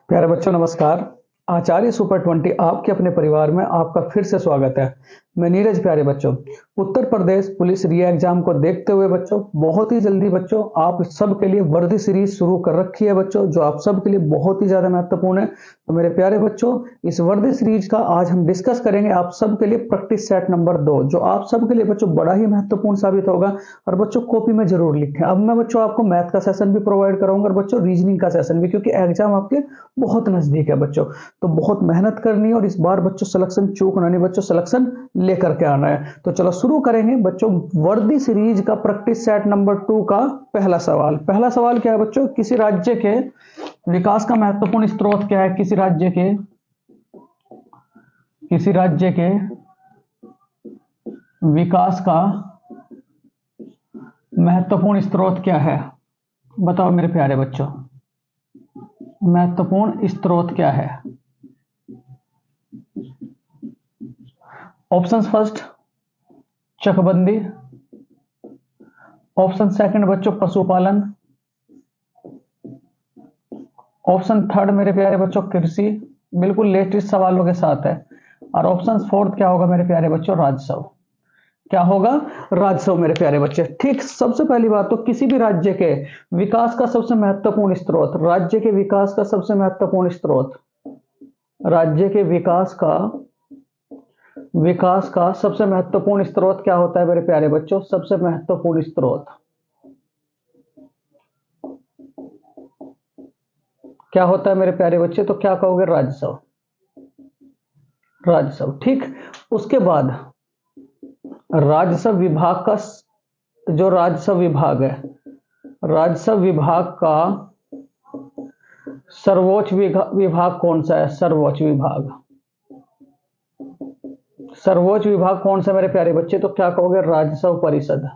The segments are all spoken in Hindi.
प्यारे बच्चों नमस्कार। आचार्य सुपर 20 आपके अपने परिवार में आपका फिर से स्वागत है। मैं नीरज। प्यारे बच्चों, उत्तर प्रदेश पुलिस री एग्जाम को देखते हुए बच्चों बहुत ही जल्दी बच्चों आप सबके लिए वर्दी सीरीज शुरू कर रखी है बच्चों, जो आप सबके लिए बहुत ही ज्यादा महत्वपूर्ण है। तो मेरे प्यारे बच्चों, इस वर्दी सीरीज का आज हम डिस्कस करेंगे आप सबके लिए प्रैक्टिस सेट नंबर 2, जो आप सबके लिए बच्चों बड़ा ही महत्वपूर्ण साबित होगा। और बच्चों कॉपी में जरूर लिखें। अब मैं बच्चों आपको मैथ का सेशन भी प्रोवाइड करूंगा और बच्चों रीजनिंग का सेशन भी, क्योंकि एग्जाम आपके बहुत नजदीक है बच्चों। तो बहुत मेहनत करनी है और इस बार बच्चों सिलेक्शन चूकना नहीं, बच्चों सिलेक्शन लेकर के आना है। तो चलो शुरू करेंगे बच्चों वर्दी सीरीज का प्रैक्टिस सेट नंबर 2 का पहला सवाल। पहला सवाल क्या है बच्चों? किसी राज्य के विकास का महत्वपूर्ण स्रोत क्या है? किसी राज्य के विकास का महत्वपूर्ण स्रोत क्या है? बताओ मेरे प्यारे बच्चों, महत्वपूर्ण स्रोत क्या है? ऑप्शन फर्स्ट चकबंदी, ऑप्शन सेकंड बच्चों पशुपालन, ऑप्शन थर्ड मेरे प्यारे बच्चों कृषि, बिल्कुल लेटेस्ट सवालों के साथ है, और ऑप्शन फोर्थ क्या होगा मेरे प्यारे बच्चों? राजस्व। क्या होगा? राजस्व मेरे प्यारे बच्चे। ठीक, सबसे पहली बात तो किसी भी राज्य के विकास का सबसे महत्वपूर्ण स्रोत, राज्य के विकास का सबसे महत्वपूर्ण स्रोत, राज्य के विकास का सबसे महत्वपूर्ण स्रोत क्या होता है मेरे प्यारे बच्चों? सबसे महत्वपूर्ण स्रोत क्या होता है मेरे प्यारे बच्चे? तो क्या कहोगे? राजस्व। राजस्व, ठीक। उसके बाद राजस्व विभाग का जो राजस्व विभाग है, राजस्व विभाग का सर्वोच्च विभाग कौन सा है? सर्वोच्च विभाग। सर्वोच्च विभाग कौन सा मेरे प्यारे बच्चे? तो क्या कहोगे? राजस्व परिषद।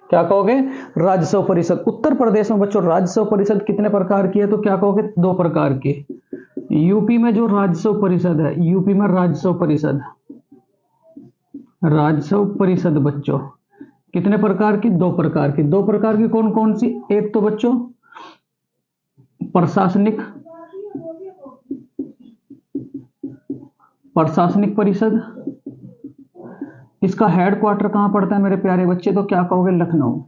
क्या कहोगे? राजस्व परिषद। उत्तर प्रदेश में बच्चों राजस्व परिषद कितने प्रकार की है? तो क्या कहोगे? 2 प्रकार की। यूपी में जो राजस्व परिषद है, यूपी में राजस्व परिषद बच्चों कितने प्रकार की? 2 प्रकार की। 2 प्रकार की कौन कौन सी? एक तो बच्चों प्रशासनिक परिषद। इसका हेडक्वार्टर कहां पड़ता है मेरे प्यारे बच्चे? तो क्या कहोगे? लखनऊ।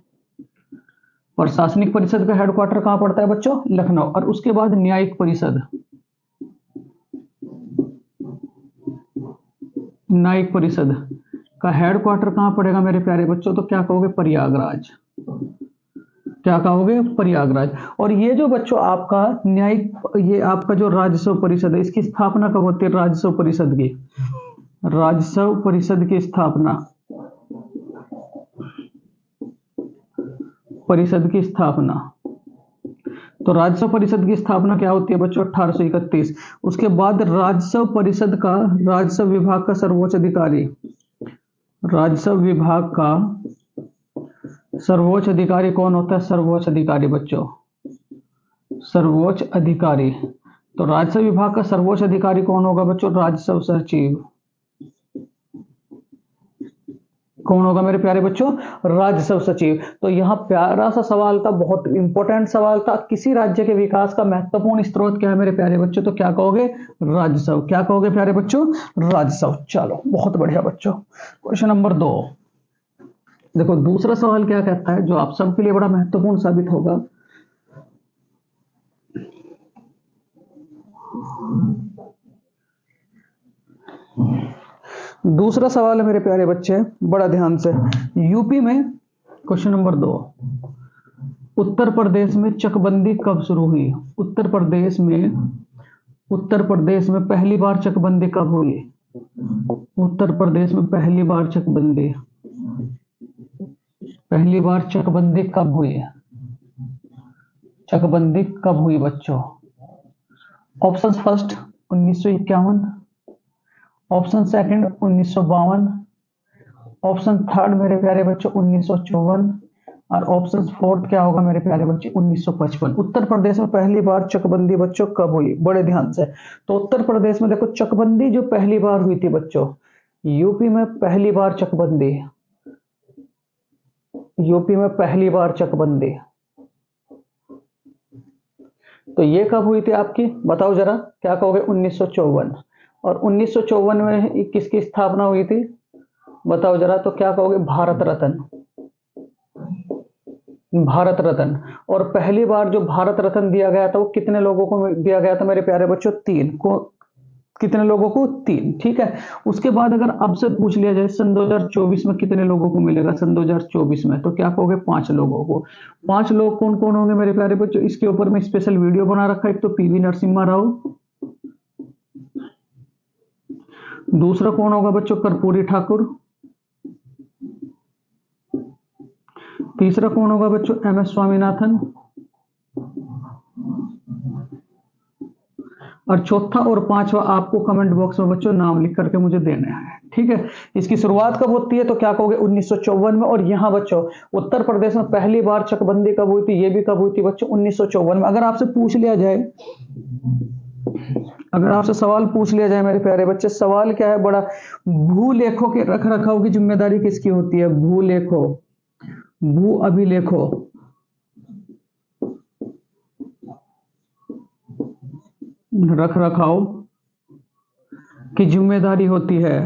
प्रशासनिक परिषद का हेडक्वार्टर कहां पड़ता है बच्चों? लखनऊ। और उसके बाद न्यायिक परिषद, न्यायिक परिषद का हेडक्वार्टर कहां पड़ेगा मेरे प्यारे बच्चों? तो क्या कहोगे? प्रयागराज। क्या कहोगे? प्रयागराज। और ये जो बच्चों आपका न्यायिक, ये आपका जो राजस्व परिषद है, इसकी स्थापना कब होती है? राजस्व परिषद की स्थापना तो राजस्व परिषद की स्थापना क्या होती है बच्चों? 1831। उसके बाद राजस्व परिषद का, राजस्व विभाग का सर्वोच्च अधिकारी, राजस्व विभाग का सर्वोच्च अधिकारी कौन होता है? सर्वोच्च अधिकारी बच्चों, सर्वोच्च अधिकारी। तो राजस्व विभाग का सर्वोच्च अधिकारी कौन होगा बच्चों? राजस्व सचिव। कौन होगा मेरे प्यारे बच्चों? राजस्व सचिव। तो यहां प्यारा सा सवाल था, बहुत इंपॉर्टेंट सवाल था। किसी राज्य के विकास का महत्वपूर्ण स्रोत क्या है मेरे प्यारे बच्चों? तो क्या कहोगे? राजस्व। क्या कहोगे प्यारे बच्चों? राजस्व। चलो बहुत बढ़िया बच्चों। क्वेश्चन नंबर 2 देखो, दूसरा सवाल क्या कहता है, जो आप सबके लिए बड़ा महत्वपूर्ण साबित होगा। दूसरा सवाल है मेरे प्यारे बच्चे, बड़ा ध्यान से। यूपी में, क्वेश्चन नंबर 2, उत्तर प्रदेश में चकबंदी कब शुरू हुई? उत्तर प्रदेश में पहली बार चकबंदी कब हुई? उत्तर प्रदेश में पहली बार चकबंदी कब हुई? चकबंदी कब हुई बच्चों? Option first 1951, option second 1952, option third मेरे प्यारे बच्चों 1954, और ऑप्शन फोर्थ क्या होगा मेरे प्यारे बच्चे? 1955। उत्तर प्रदेश में पहली बार चकबंदी बच्चों कब हुई? बड़े ध्यान से। तो उत्तर प्रदेश में देखो, चकबंदी जो पहली बार हुई थी बच्चों, यूपी में पहली बार चकबंदी, यूपी में पहली बार चकबंदी तो ये कब हुई थी आपकी, बताओ जरा, क्या कहोगे, 1954। और 1954 में किसकी स्थापना हुई थी, बताओ जरा, तो क्या कहोगे, भारत रत्न, भारत रत्न। और पहली बार जो भारत रत्न दिया गया था वो कितने लोगों को दिया गया था मेरे प्यारे बच्चों, 3 को। कितने लोगों को, 3, ठीक है। उसके बाद अगर आपसे पूछ लिया जाए सन 2024 में कितने लोगों को मिलेगा, सन 2024 में, तो क्या कहोगे, 5 लोगों को। 5 लोग कौन कौन होंगे मेरे प्यारे बच्चों, इसके ऊपर मैं स्पेशल वीडियो बना रखा है। एक तो पीवी नरसिम्हा राव, दूसरा कौन होगा बच्चों, कर्पूरी ठाकुर, तीसरा कौन होगा बच्चों, एम एस स्वामीनाथन, और चौथा और पांचवा आपको कमेंट बॉक्स में बच्चों नाम लिख करके मुझे देने हैं, ठीक है। इसकी शुरुआत कब होती है, तो क्या कहोगे, 1954 में। और यहां बच्चों उत्तर प्रदेश में पहली बार चकबंदी कब हुई थी, ये भी कब हुई थी बच्चों, 1954 में। अगर आपसे पूछ लिया जाए, अगर आपसे सवाल पूछ लिया जाए मेरे प्यारे बच्चे, सवाल क्या है बड़ा, भूलेखों के रख रखाव की जिम्मेदारी किसकी होती है, भूलेखों, भू अभिलेखों, रख रखाव की जिम्मेदारी होती है,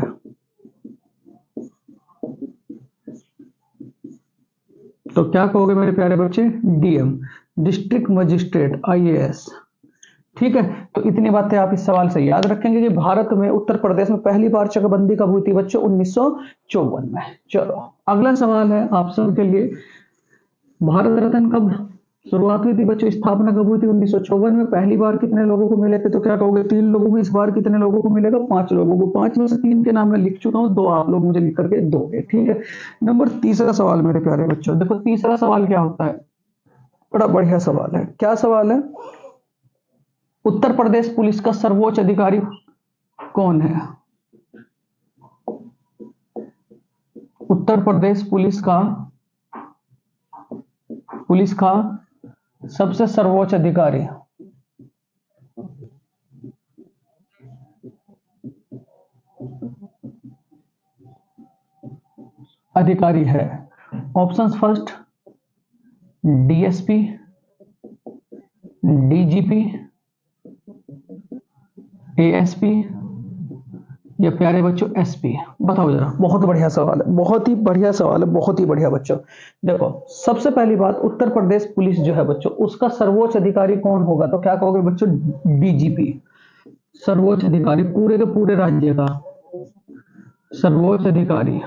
तो क्या कहोगे मेरे प्यारे बच्चे, डीएम, डिस्ट्रिक्ट मजिस्ट्रेट, आईएएस, ठीक है। तो इतनी बातें आप इस सवाल से याद रखेंगे कि भारत में उत्तर प्रदेश में पहली बार चकबंदी कब हुई थी बच्चों, 1954 में। चलो अगला सवाल है आप सबके लिए, भारत रत्न कब शुरुआत हुई थी बच्चों, स्थापना कब हुई थी, 1954 में। पहली बार कितने लोगों को मिले थे, तो क्या कहोगे, 3 लोगों को। इस बार कितने लोगों को मिलेगा, 5 लोगों को। 5 में से 3 के नाम मैं लिख चुका हूं, 2 आप लोग मुझे लिख करके दोगे, ठीक है। नंबर तीसरा सवाल मेरे प्यारे बच्चों, देखो तीसरा सवाल क्या होता है, बड़ा बढ़िया सवाल है। क्या सवाल है, उत्तर प्रदेश पुलिस का सर्वोच्च अधिकारी कौन है, उत्तर प्रदेश पुलिस का सबसे सर्वोच्च अधिकारी, है। Options first, DSP, DGP, ASP, या प्यारे बच्चों एसपी, बताओ जरा। बहुत बढ़िया सवाल है, बहुत ही बढ़िया सवाल है, बहुत ही बढ़िया बच्चों। देखो सबसे पहली बात, उत्तर प्रदेश पुलिस जो है बच्चों, उसका सर्वोच्च अधिकारी कौन होगा, तो क्या कहोगे बच्चों, डीजीपी, सर्वोच्च अधिकारी पूरे के पूरे राज्य का सर्वोच्च अधिकारी।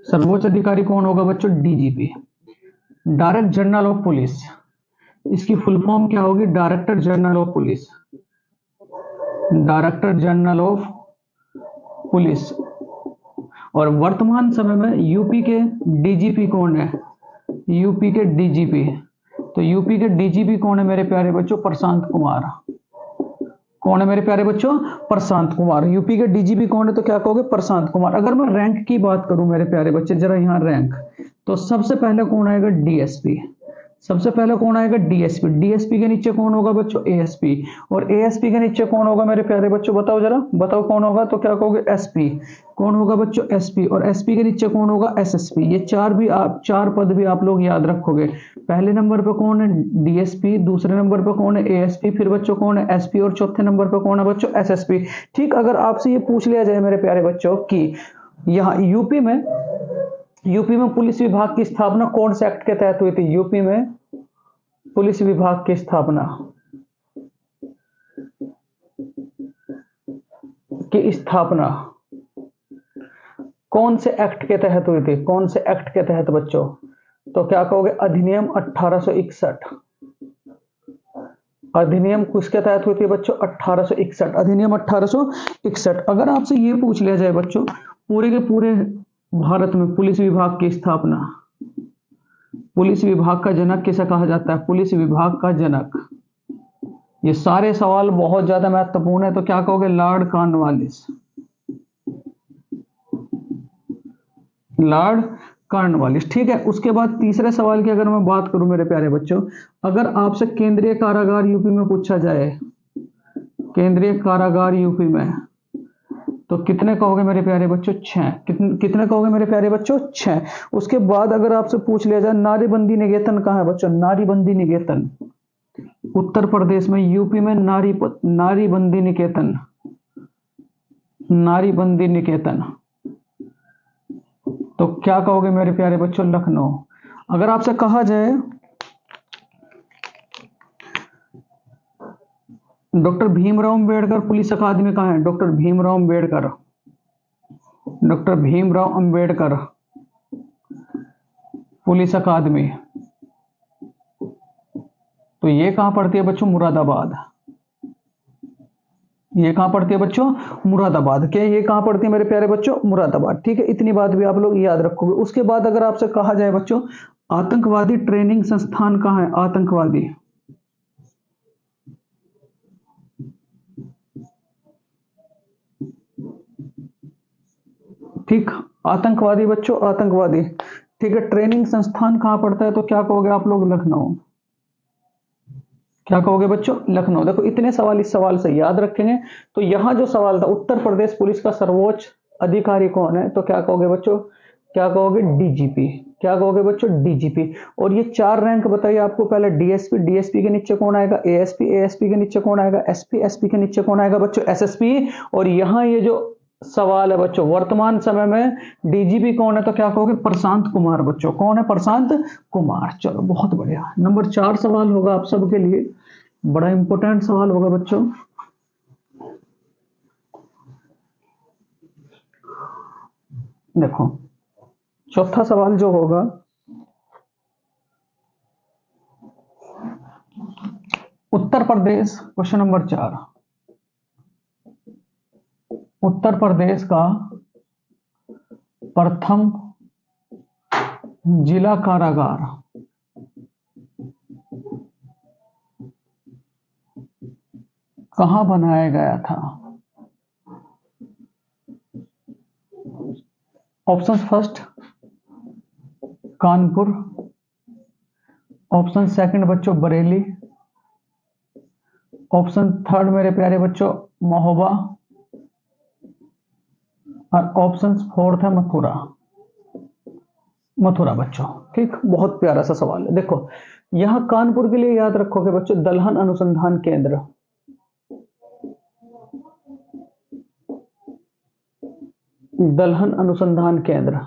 सर्वोच्च अधिकारी कौन होगा बच्चों, DGP, director general of police. इसकी फुल फॉर्म क्या होगी, director general of police, director general of police. और वर्तमान समय में यूपी के डीजीपी कौन है, यूपी के डीजीपी, तो यूपी के डीजीपी कौन है मेरे प्यारे बच्चों, प्रशांत कुमार। कौन है मेरे प्यारे बच्चों, प्रशांत कुमार। यूपी के डीजीपी कौन है, तो क्या कहोगे, प्रशांत कुमार। अगर मैं रैंक की बात करूं मेरे प्यारे बच्चे, जरा यहां रैंक, तो सबसे पहले कौन आएगा, डीएसपी, सबसे पहले कौन आएगा, डीएसपी। डीएसपी के नीचे कौन होगा बच्चों, एएसपी, और एएसपी के नीचे कौन होगा मेरे प्यारे बच्चों, बताओ जरा, बताओ कौन होगा, तो क्या कहोगे, एसपी। कौन होगा बच्चों, एसपी, और एसपी के नीचे कौन होगा, एसएसपी। ये 4 पद भी आप लोग याद रखोगे। पहले नंबर पे कौन है, डीएसपी, दूसरे नंबर पे कौन है, एएसपी, फिर बच्चों कौन है, एसपी, और चौथे नंबर पे कौन है बच्चों, एसएसपी। ठीक, अगर आपसे ये पूछ लिया जाए मेरे प्यारे बच्चों कि यहाँ यूपी में पुलिस विभाग की स्थापना कौन से एक्ट के तहत हुई थी, यूपी में पुलिस विभाग की स्थापना कौन से एक्ट के तहत हुई थी, कौन से एक्ट के तहत बच्चों, तो क्या कहोगे, अधिनियम 1861। अधिनियम किसके तहत हुई थी बच्चों, 1861, अधिनियम 1861। अगर आपसे ये पूछ लिया जाए बच्चों, पूरे के पूरे भारत में पुलिस विभाग की स्थापना, पुलिस विभाग का जनक किसे कहा जाता है, पुलिस विभाग का जनक, ये सारे सवाल बहुत ज्यादा महत्वपूर्ण है, तो क्या कहोगे, लॉर्ड कॉर्नवालिस, लॉर्ड कॉर्नवालिस। ठीक है, उसके बाद तीसरे सवाल की अगर मैं बात करूं मेरे प्यारे बच्चों, अगर आपसे केंद्रीय कारागार यूपी में पूछा जाए, केंद्रीय कारागार यूपी में, तो कितने कहोगे मेरे प्यारे बच्चों, 6। कितने कहोगे मेरे प्यारे बच्चों, 6। उसके बाद अगर आपसे पूछ लिया जाए नारीबंदी निकेतन कहाँ है बच्चों, नारीबंदी निकेतन, उत्तर प्रदेश में, यूपी में नारी बंदी निकेतन, नारी बंदी निकेतन, तो क्या कहोगे मेरे प्यारे बच्चों? लखनऊ। अगर आपसे कहा जाए डॉक्टर भीमराव अंबेडकर पुलिस अकादमी कहाँ है? Doctor Bhimrao Ambedkar, doctor Bhimrao Ambedkar police अकादमी, तो ये कहां पड़ती है बच्चों? मुरादाबाद। ये कहां पड़ती है बच्चों? मुरादाबाद। क्या ये कहां पड़ती है मेरे प्यारे बच्चों? मुरादाबाद। ठीक है, इतनी बात भी आप लोग याद रखोगे। उसके बाद अगर आपसे कहा जाए बच्चों आतंकवादी ट्रेनिंग संस्थान कहां है? आतंकवादी, ठीक, आतंकवादी बच्चों, आतंकवादी। ठीक है, ट्रेनिंग संस्थान कहां पड़ता है? तो क्या कहोगे आप लोग? लखनऊ। क्या कहोगे बच्चों? लखनऊ। देखो इतने सवाल इस सवाल से याद रखेंगे। तो यहां जो सवाल था, उत्तर प्रदेश पुलिस का सर्वोच्च अधिकारी कौन है? तो क्या कहोगे बच्चों? क्या कहोगे? डीजीपी। क्या कहोगे बच्चों? डीजीपी। और ये 4 रैंक बताइए आपको। पहले डीएसपी, डीएसपी के नीचे कौन आएगा? एएसपी, एएसपी के नीचे कौन आएगा? एसपी, एसपी के नीचे कौन आएगा बच्चों? एसएसपी। और यहाँ ये जो सवाल है बच्चों, वर्तमान समय में डीजीपी कौन है? तो क्या कहोगे? प्रशांत कुमार बच्चों। कौन है? प्रशांत कुमार। चलो बहुत बढ़िया। नंबर 4 सवाल होगा आप सबके लिए, बड़ा इंपॉर्टेंट सवाल होगा बच्चों। देखो चौथा सवाल जो होगा, उत्तर प्रदेश, क्वेश्चन नंबर 4, उत्तर प्रदेश का प्रथम जिला कारागार कहां बनाया गया था? Option first Kanpur, option second बच्चों बरेली, ऑप्शन थर्ड मेरे प्यारे बच्चों महोबा, और ऑप्शन फोर्थ है मथुरा। मथुरा बच्चों। ठीक, बहुत प्यारा सा सवाल है। देखो यहां कानपुर के लिए याद रखोगे बच्चों दलहन अनुसंधान केंद्र, दलहन अनुसंधान केंद्र।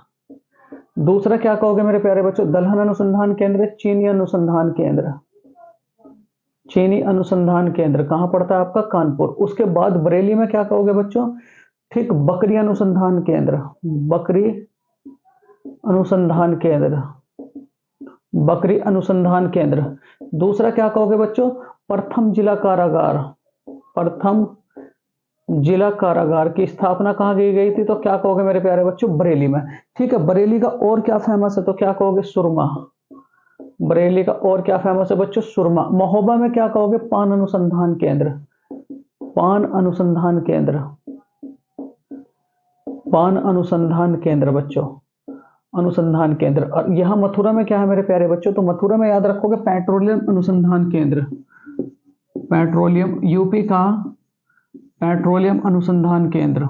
दूसरा क्या कहोगे मेरे प्यारे बच्चों? दलहन अनुसंधान केंद्र, चीनी अनुसंधान केंद्र, चीनी अनुसंधान केंद्र कहां पड़ता है आपका? कानपुर। उसके बाद बरेली में क्या कहोगे बच्चों? ठीक, बकरी अनुसंधान केंद्र, बकरी अनुसंधान केंद्र, बकरी अनुसंधान केंद्र। दूसरा क्या कहोगे बच्चों? प्रथम जिला कारागार, प्रथम जिला कारागार की स्थापना कहां की गई थी? तो क्या कहोगे मेरे प्यारे बच्चों? बरेली में। ठीक है, बरेली का और क्या फेमस है? तो क्या कहोगे? सुरमा। बरेली का और क्या फेमस है बच्चों? सुरमा। महोबा में क्या कहोगे? पान अनुसंधान केंद्र, पान अनुसंधान केंद्र, पान अनुसंधान केंद्र बच्चों, अनुसंधान केंद्र। और यहां मथुरा में क्या है मेरे प्यारे बच्चों? तो मथुरा में याद रखोगे पेट्रोलियम अनुसंधान केंद्र, पेट्रोलियम, यूपी का पेट्रोलियम अनुसंधान केंद्र,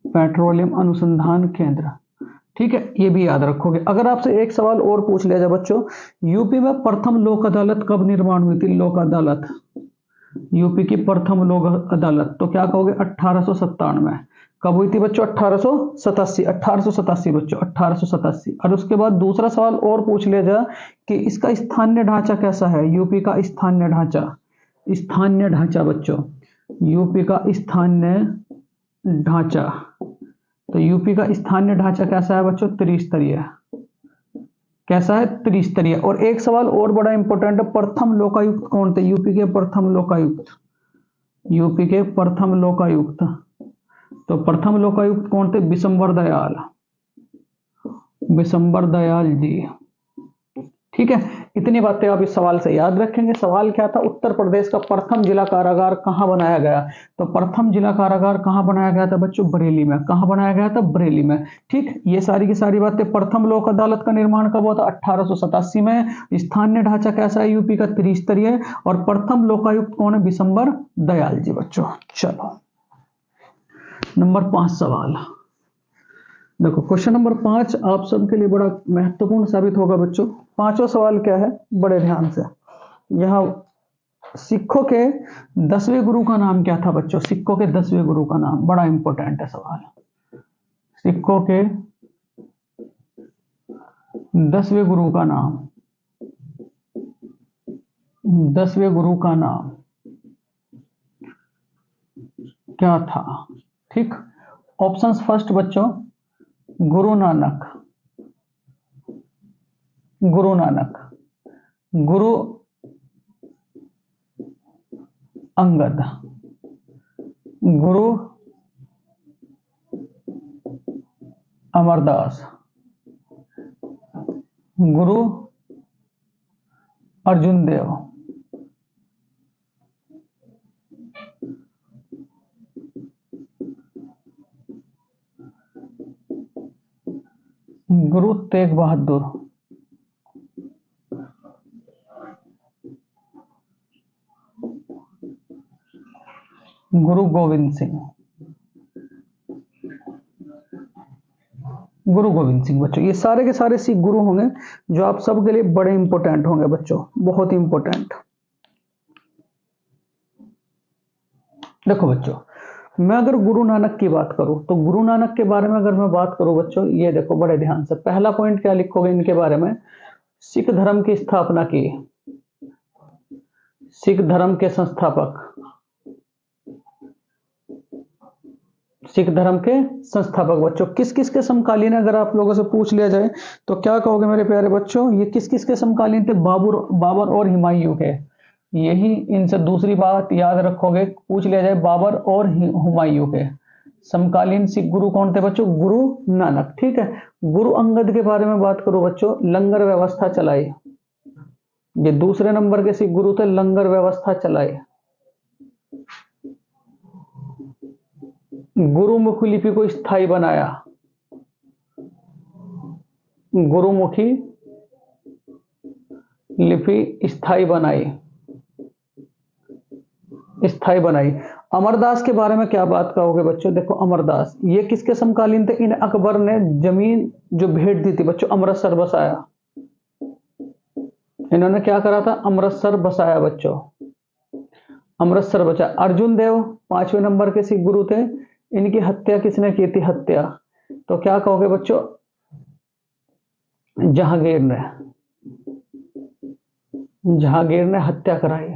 पेट्रोलियम अनुसंधान केंद्र। ठीक है, ये भी याद रखोगे। अगर आपसे एक सवाल और पूछ लिया जाए बच्चों, यूपी में प्रथम लोक अदालत कब निर्माण हुई थी? लोक अदालत, यूपी की प्रथम लोक अदालत, तो क्या कहोगे? 1897। कब हुई थी बच्चों? 1887, 1887 बच्चों, 1887। और उसके बाद दूसरा सवाल और पूछ लिया जाए कि इसका स्थानीय ढांचा कैसा है? यूपी का स्थानीय ढांचा, स्थानीय ढांचा बच्चों, यूपी का स्थानीय ढांचा। तो यूपी का स्थानीय ढांचा कैसा है बच्चों? त्रिस्तरीय। कैसा है? त्रिस्तरीय। और एक सवाल और बड़ा इंपॉर्टेंट है, प्रथम लोकायुक्त कौन थे? यूपी के प्रथम लोकायुक्त, यूपी के प्रथम लोकायुक्त, तो प्रथम लोकायुक्त कौन थे? बिशंबर दयाल, बिशंबर दयाल जी। ठीक है, इतनी बातें आप इस सवाल से याद रखेंगे। सवाल क्या था? उत्तर प्रदेश का प्रथम जिला कारागार कहां बनाया गया? तो प्रथम जिला कारागार कहां बनाया गया था बच्चों? बरेली में। कहां बनाया गया था? बरेली में। ठीक, ये सारी की सारी बातें। प्रथम लोक अदालत का निर्माण कब हुआ था? 1887 में। स्थानीय ढांचा कैसा है यूपी का? त्रिस्तरीय। और प्रथम लोकायुक्त कौन है? बिशंबर दयाल जी बच्चों। चलो नंबर 5 सवाल देखो, क्वेश्चन नंबर 5 आप सबके लिए बड़ा महत्वपूर्ण साबित होगा बच्चों। पांचवा सवाल क्या है? बड़े ध्यान से यहाँ सिखों के 10वें गुरु का नाम क्या था बच्चों? सिखों के 10वें गुरु का नाम, बड़ा इंपॉर्टेंट है सवाल। सिखों के 10वें गुरु का नाम, 10वें गुरु का नाम क्या था? ठीक, ऑप्शंस फर्स्ट बच्चों, गुरु नानक, गुरु नानक, गुरु अंगद, गुरु अमरदास, गुरु अर्जुन देव। गुरु तेग बहादुर, गुरु गोविंद सिंह, गुरु गोविंद सिंह। बच्चों ये सारे के सारे सिख गुरु होंगे जो आप सबके लिए बड़े इंपॉर्टेंट होंगे बच्चों, बहुत ही इंपॉर्टेंट। देखो बच्चों, मैं अगर गुरु नानक की बात करूं तो गुरु नानक के बारे में अगर मैं बात करूं बच्चों, ये देखो बड़े ध्यान से, पहला पॉइंट क्या लिखोगे इनके बारे में? सिख धर्म की स्थापना की, सिख धर्म के संस्थापक, सिख धर्म के संस्थापक। बच्चों किस किस के समकालीन, अगर आप लोगों से पूछ लिया जाए तो क्या कहोगे मेरे प्यारे बच्चों? ये किस किस के समकालीन थे? बाबर और हुमायूं के। यही इनसे दूसरी बात याद रखोगे, पूछ लिया जाए बाबर और हुमायूं के समकालीन सिख गुरु कौन थे बच्चों? गुरु नानक। ठीक है, गुरु अंगद के बारे में बात करो बच्चों, लंगर व्यवस्था चलाई, ये दूसरे नंबर के सिख गुरु थे, लंगर व्यवस्था चलाई। गुरुमुखी लिपि को स्थायी बनाया, गुरुमुखी लिपि स्थायी बनाई, स्थायी बनाई। अमरदास के बारे में क्या बात कहोगे बच्चों? देखो अमरदास ये किसके समकालीन थे? इन अकबर ने जमीन जो भेंट दी थी बच्चों, अमृतसर बसाया, इन्होंने क्या करा था? अमृतसर बसाया बच्चों, अमृतसर बचा। अर्जुन देव 5वें नंबर के सिख गुरु थे, इनकी हत्या किसने की थी? हत्या, तो क्या कहोगे बच्चों? जहांगीर ने, जहांगीर ने हत्या कराई।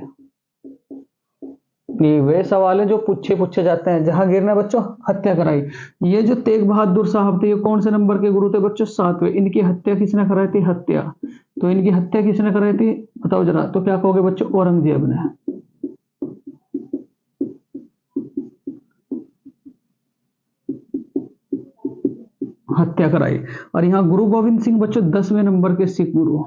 ये वे सवाल है जो पूछे जाते हैं। जहांगीर ने बच्चों हत्या कराई। ये जो तेग बहादुर साहब थे, ये कौन से नंबर के गुरु थे बच्चों? 7वें। इनकी हत्या किसने कराई थी? हत्या, तो इनकी हत्या किसने कराई थी बताओ जरा? तो क्या कहोगे बच्चों? औरंगजेब ने। हत्या कराई। और यहाँ गुरु गोविंद सिंह बच्चों 10वें नंबर के सिख गुरु,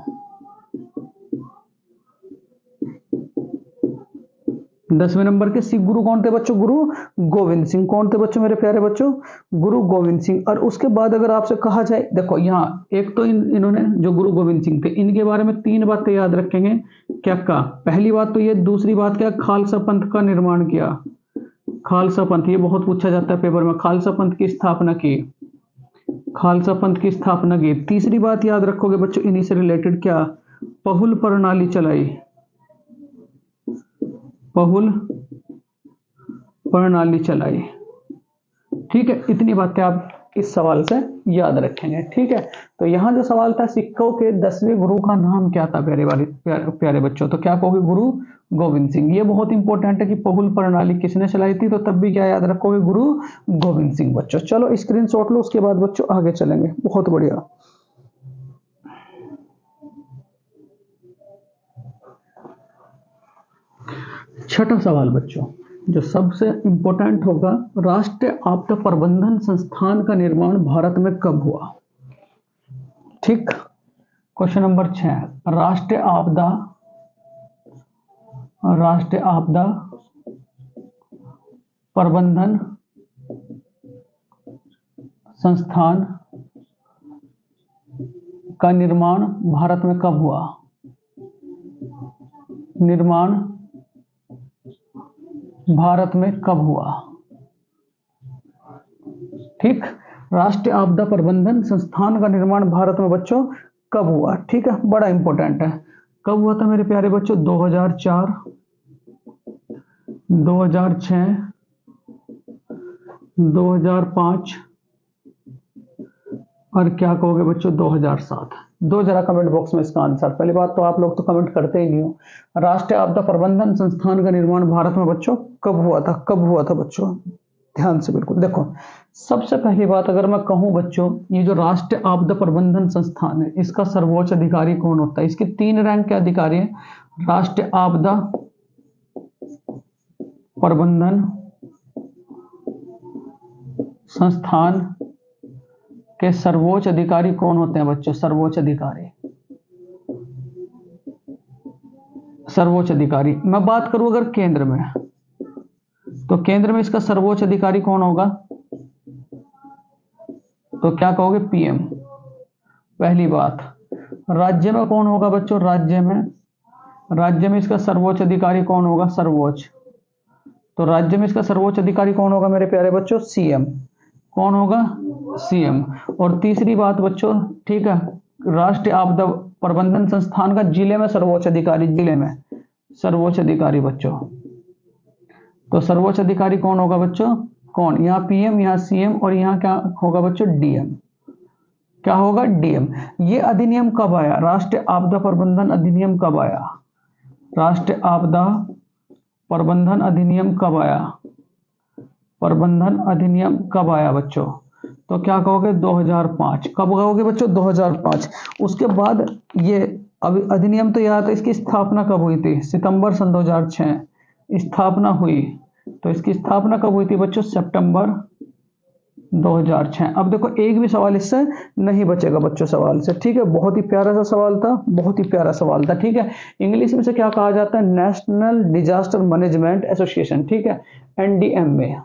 10वें नंबर के सिख गुरु कौन थे बच्चों? गुरु गोविंद सिंह। कौन थे बच्चों मेरे प्यारे बच्चों? गुरु गोविंद सिंह। और उसके बाद अगर आपसे कहा जाए, देखो यहाँ एक तो इन्होंने जो गुरु गोविंद सिंह थे, इनके बारे में 3 बातें याद रखेंगे। क्या का? पहली बात तो ये, दूसरी बात क्या? खालसा पंथ का निर्माण किया, खालसा पंथ, ये बहुत पूछा जाता है पेपर में। खालसा पंथ की स्थापना की, खालसा पंथ की स्थापना की। तीसरी बात याद रखोगे बच्चों इन्हीं से रिलेटेड, क्या? पहुल प्रणाली चलाई, पहुल प्रणाली चलाई। ठीक है, इतनी बातें आप इस सवाल से याद रखेंगे। ठीक है, तो यहां जो सवाल था, सिखों के 10वें गुरु का नाम क्या था प्यारे बच्चों? तो क्या कहोगे? गुरु गोविंद सिंह। ये बहुत इंपॉर्टेंट है कि पहुल प्रणाली किसने चलाई थी, तो तब भी क्या याद रखोगे? गुरु गोविंद सिंह बच्चों। चलो स्क्रीनशॉट लो, उसके बाद बच्चों आगे चलेंगे। बहुत बढ़िया। छठा सवाल बच्चों जो सबसे इंपॉर्टेंट होगा, राष्ट्रीय आपदा प्रबंधन संस्थान का निर्माण भारत में कब हुआ? ठीक, क्वेश्चन नंबर 6, राष्ट्रीय आपदा प्रबंधन संस्थान का निर्माण भारत में कब हुआ? निर्माण भारत में कब हुआ? ठीक, राष्ट्रीय आपदा प्रबंधन संस्थान का निर्माण भारत में बच्चों कब हुआ? ठीक है, बड़ा इंपॉर्टेंट है। कब हुआ था मेरे प्यारे बच्चों? 2004, 2006, 2005 और क्या कहोगे बच्चों? 2007। दो जरा कमेंट बॉक्स में इसका आंसर। पहली बात तो आप लोग तो कमेंट करते ही नहीं हो। राष्ट्रीय आपदा प्रबंधन संस्थान का निर्माण भारत में बच्चों कब हुआ था? कब हुआ था बच्चों? ध्यान से बिल्कुल देखो। सबसे पहली बात अगर मैं कहूं बच्चों, ये जो राष्ट्रीय आपदा प्रबंधन संस्थान है, इसका सर्वोच्च अधिकारी कौन होता है? इसके 3 रैंक के अधिकारी हैं। राष्ट्रीय आपदा प्रबंधन संस्थान के सर्वोच्च अधिकारी कौन होते हैं बच्चों? सर्वोच्च अधिकारी, सर्वोच्च अधिकारी। मैं बात करूं अगर केंद्र में, तो केंद्र में इसका सर्वोच्च अधिकारी कौन होगा? तो क्या कहोगे? पीएम। पहली बात। राज्य में कौन होगा बच्चों? राज्य में इसका सर्वोच्च अधिकारी कौन होगा? सर्वोच्च। तो राज्य में इसका सर्वोच्च अधिकारी कौन होगा मेरे प्यारे बच्चों? सीएम। कौन होगा? सीएम। और तीसरी बात बच्चों, ठीक है, राष्ट्रीय आपदा प्रबंधन संस्थान का जिले में सर्वोच्च अधिकारी, जिले में सर्वोच्च अधिकारी बच्चों। तो सर्वोच्च अधिकारी कौन होगा बच्चों? कौन? यहाँ पीएम, यहाँ सीएम और यहाँ क्या होगा बच्चों? डीएम। क्या होगा? डीएम। ये अधिनियम कब आया? राष्ट्रीय आपदा प्रबंधन अधिनियम कब आया? राष्ट्रीय आपदा प्रबंधन अधिनियम कब आया? प्रबंधन अधिनियम कब आया बच्चों? तो क्या कहोगे? 2005। कब कहोगे बच्चों? 2005। उसके बाद ये अभी अधिनियम तो याद है, इसकी स्थापना कब हुई थी? सितंबर सन 2006 स्थापना हुई। तो इसकी स्थापना कब हुई थी बच्चों? सितंबर 2006। अब देखो एक भी सवाल इससे नहीं बचेगा बच्चों सवाल से, ठीक है। बहुत ही प्यारा सा सवाल था, बहुत ही प्यारा सवाल था, ठीक है। इंग्लिश में से क्या कहा जाता है? नेशनल डिजास्टर मैनेजमेंट एसोसिएशन, ठीक है, एनडीएम में।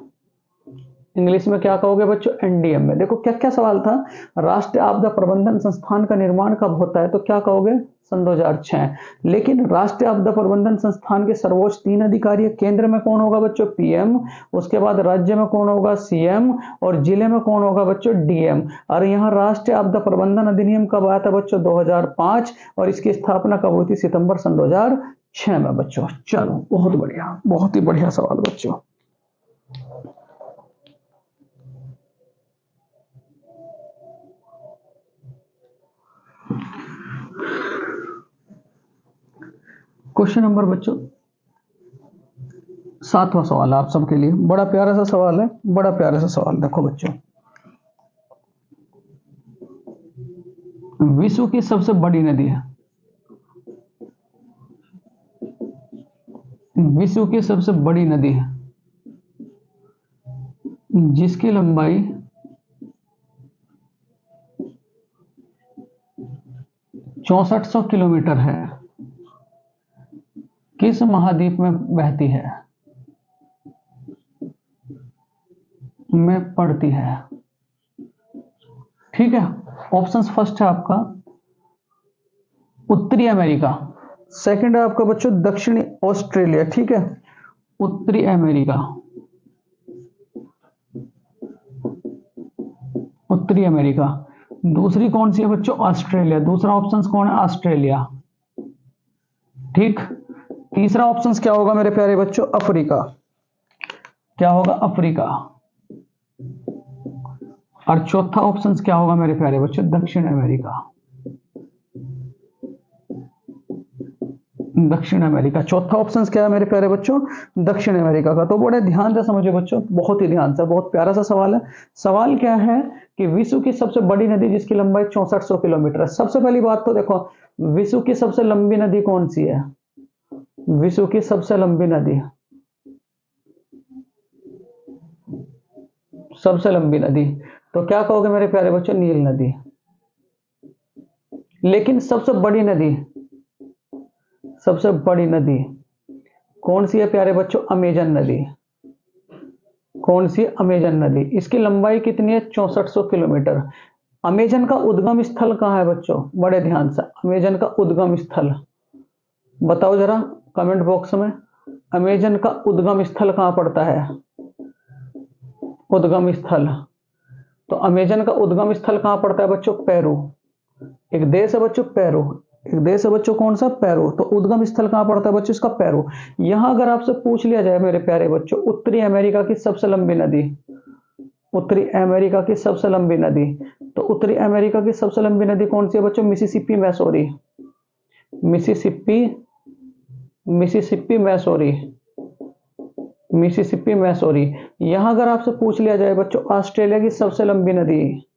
इंग्लिश में क्या कहोगे बच्चों? एनडीएम में। देखो क्या क्या सवाल था। राष्ट्रीय आपदा प्रबंधन संस्थान का निर्माण कब होता है? तो क्या कहोगे? सन 2006। लेकिन राष्ट्रीय आपदा प्रबंधन संस्थान के सर्वोच्च 3 अधिकारी है। केंद्र में कौन होगा बच्चों? पीएम। उसके बाद राज्य में कौन होगा? सीएम। और जिले में कौन होगा बच्चों? डीएम। और यहाँ राष्ट्रीय आपदा प्रबंधन अधिनियम कब आया था बच्चों? 2005। और इसकी स्थापना कब हुई थी? सितंबर सन 2006 में बच्चों। चलो बहुत बढ़िया, बहुत ही बढ़िया सवाल बच्चों। क्वेश्चन नंबर बच्चों 7वां सवाल आप सबके लिए। बड़ा प्यारा सा सवाल है, बड़ा प्यारा सा सवाल। देखो बच्चों, विश्व की सबसे बड़ी नदी है, विश्व की सबसे बड़ी नदी है जिसकी लंबाई 6400 किलोमीटर है, किस महाद्वीप में बहती है? में पड़ती है, ठीक है। ऑप्शन फर्स्ट है आपका उत्तरी अमेरिका, सेकंड है आपका बच्चों दक्षिणी ऑस्ट्रेलिया, ठीक है, उत्तरी अमेरिका, उत्तरी अमेरिका। दूसरी कौन सी है बच्चों? ऑस्ट्रेलिया। दूसरा ऑप्शन कौन है? ऑस्ट्रेलिया, ठीक। तीसरा ऑप्शन क्या होगा मेरे प्यारे बच्चों? अफ्रीका। क्या होगा? अफ्रीका। और चौथा ऑप्शन क्या होगा मेरे प्यारे बच्चों? दक्षिण अमेरिका, दक्षिण अमेरिका। चौथा ऑप्शन क्या है मेरे प्यारे बच्चों? दक्षिण अमेरिका का। तो बड़े ध्यान से समझो बच्चों, बहुत ही ध्यान से, बहुत प्यारा सा सवाल है। सवाल क्या है कि विश्व की सबसे बड़ी नदी जिसकी लंबाई 6400 किलोमीटर है। सबसे पहली बात तो देखो, विश्व की सबसे लंबी नदी कौन सी है? विश्व की सबसे लंबी नदी, सबसे लंबी नदी, तो क्या कहोगे मेरे प्यारे बच्चों? नील नदी। लेकिन सबसे बड़ी नदी, सबसे बड़ी नदी कौन सी है प्यारे बच्चों? अमेजन नदी। कौन सी? अमेजन नदी। इसकी लंबाई कितनी है? 6400 किलोमीटर। अमेजन का उद्गम स्थल कहां है बच्चों? बड़े ध्यान से, अमेजन का उद्गम स्थल बताओ जरा कमेंट बॉक्स में। अमेजन का उद्गम स्थल कहां पड़ता है? उद्गम स्थल, तो अमेजन का उद्गम स्थल कहां पड़ता है बच्चों? पेरू। एक देश है बच्चों पेरू, एक देश है बच्चों, कौन सा? पेरू। तो उद्गम स्थल कहाँ पड़ता है बच्चों इसका? पेरू। यहां अगर आपसे पूछ लिया जाए मेरे प्यारे बच्चों, उत्तरी अमेरिका की सबसे लंबी नदी, उत्तरी अमेरिका की सबसे लंबी नदी, तो उत्तरी अमेरिका की सबसे लंबी नदी कौन सी है बच्चों? Mississippi Missouri, Mississippi, Mississippi Missouri, Mississippi Missouri. यहां अगर आपसे पूछ लिया जाए बच्चों, ऑस्ट्रेलिया की सबसे लंबी नदी,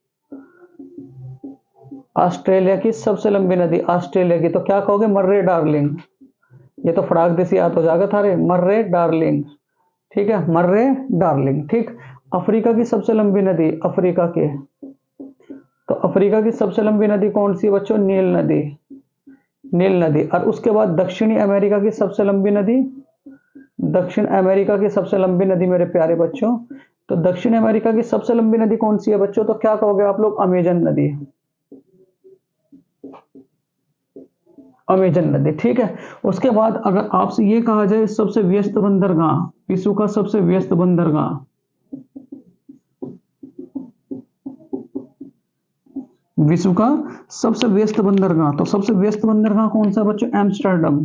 ऑस्ट्रेलिया की सबसे लंबी नदी, ऑस्ट्रेलिया की, तो क्या कहोगे? मर्रे डार्लिंग। ये तो फड़ाक देसी याद हो जाएगा थारे, मर्रे डार्लिंग। ठीक है, मर्रे डार्लिंग। ठीक। अफ्रीका की सबसे लंबी नदी, अफ्रीका की, तो अफ्रीका की सबसे लंबी नदी कौन सी है बच्चों? नील नदी, नील नदी। और उसके बाद दक्षिणी अमेरिका की सबसे लंबी नदी, दक्षिण अमेरिका की सबसे लंबी नदी मेरे प्यारे बच्चों, तो दक्षिण अमेरिका की सबसे लंबी नदी कौन सी है बच्चों? तो क्या कहोगे आप लोग? अमेजन नदी, अमेजन नदी। ठीक है। उसके बाद अगर आपसे ये कहा जाए सबसे व्यस्त बंदरगाह, विश्व का सबसे व्यस्त बंदरगाह, विश्व का सबसे व्यस्त बंदरगाह, तो सबसे व्यस्त बंदरगाह कौन सा बच्चों? Amsterdam,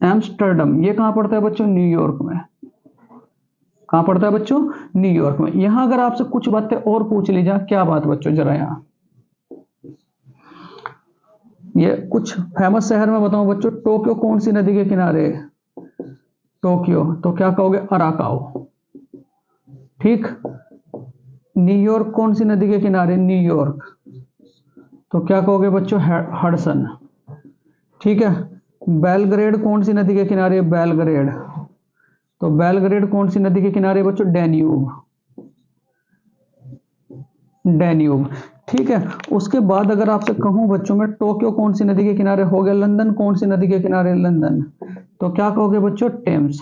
Amsterdam. ये कहां पड़ता है बच्चों? न्यूयॉर्क में। कहां पड़ता है बच्चों? न्यूयॉर्क में। यहां अगर आपसे कुछ बातें और पूछ ली जाए, क्या बात बच्चों जरा यहां, ये कुछ फेमस शहर में बताऊं बच्चों, टोक्यो कौन सी नदी के किनारे? टोक्यो, तो क्या कहोगे? अराकाओ। ठीक। न्यूयॉर्क कौन सी नदी के किनारे? न्यूयॉर्क, तो क्या कहोगे बच्चों? हडसन। ठीक है। बेलग्रेड कौन सी नदी के किनारे? बेलग्रेड, तो बेलग्रेड कौन सी नदी के किनारे बच्चों? Danube, Danube. ठीक है। उसके बाद अगर आपसे कहूं बच्चों में, टोक्यो कौन सी नदी के किनारे हो गया? लंदन कौन सी नदी के किनारे? लंदन, तो क्या कहोगे बच्चों? Thames,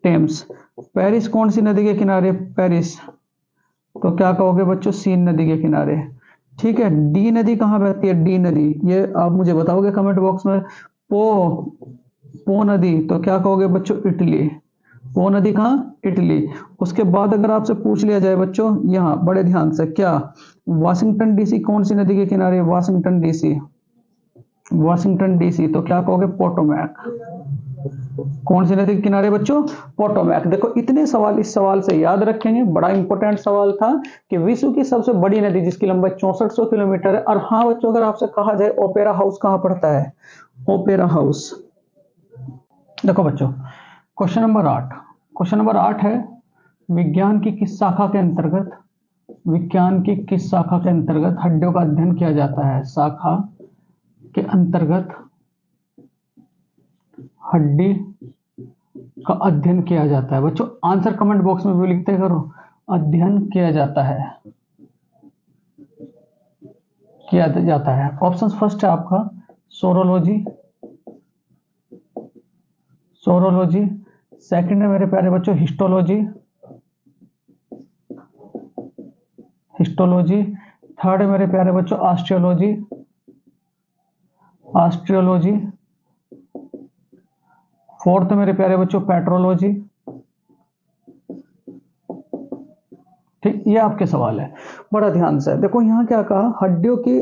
Thames. पेरिस कौन सी नदी के किनारे? पेरिस, तो क्या कहोगे बच्चों? सीन नदी के किनारे। ठीक है। डी नदी कहां बहती है? डी नदी, ये आप मुझे बताओगे कमेंट बॉक्स में। पो, पो नदी, तो क्या कहोगे बच्चों? इटली। पो नदी कहां? इटली। उसके बाद अगर आपसे पूछ लिया जाए बच्चों, यहां बड़े ध्यान से, क्या वाशिंगटन डीसी कौन सी नदी के किनारे? वाशिंगटन डीसी, वाशिंगटन डीसी, तो क्या कहोगे? पोटोमैक। कौन सी नदी के किनारे बच्चों? पोटोमैक। देखो इतने सवाल इस सवाल से याद रखेंगे, बड़ा इंपॉर्टेंट सवाल था कि विश्व की सबसे बड़ी नदी जिसकी लंबाई 6400 किलोमीटर है। और हाँ बच्चों, अगर आपसे कहा जाए ओपेरा हाउस कहां पड़ता है? Opera house. देखो बच्चों, क्वेश्चन नंबर 8, क्वेश्चन नंबर 8 है, विज्ञान की किस शाखा के अंतर्गत, विज्ञान की किस शाखा के अंतर्गत हड्डियों का अध्ययन किया जाता है? शाखा के अंतर्गत हड्डी का अध्ययन किया जाता है बच्चों। आंसर कमेंट बॉक्स में भी लिखते करो, अध्ययन किया जाता है, किया जाता है। ऑप्शन फर्स्ट है आपका सोरोलॉजी, सोरोलॉजी। सेकंड है मेरे प्यारे बच्चों हिस्टोलॉजी, हिस्टोलॉजी। थर्ड है मेरे प्यारे बच्चों ऑस्टियोलॉजी, ऑस्टियोलॉजी। फोर्थ है मेरे प्यारे बच्चों पेट्रोलॉजी। ठीक, ये आपके सवाल है, बड़ा ध्यान से देखो। यहाँ क्या कहा? हड्डियों की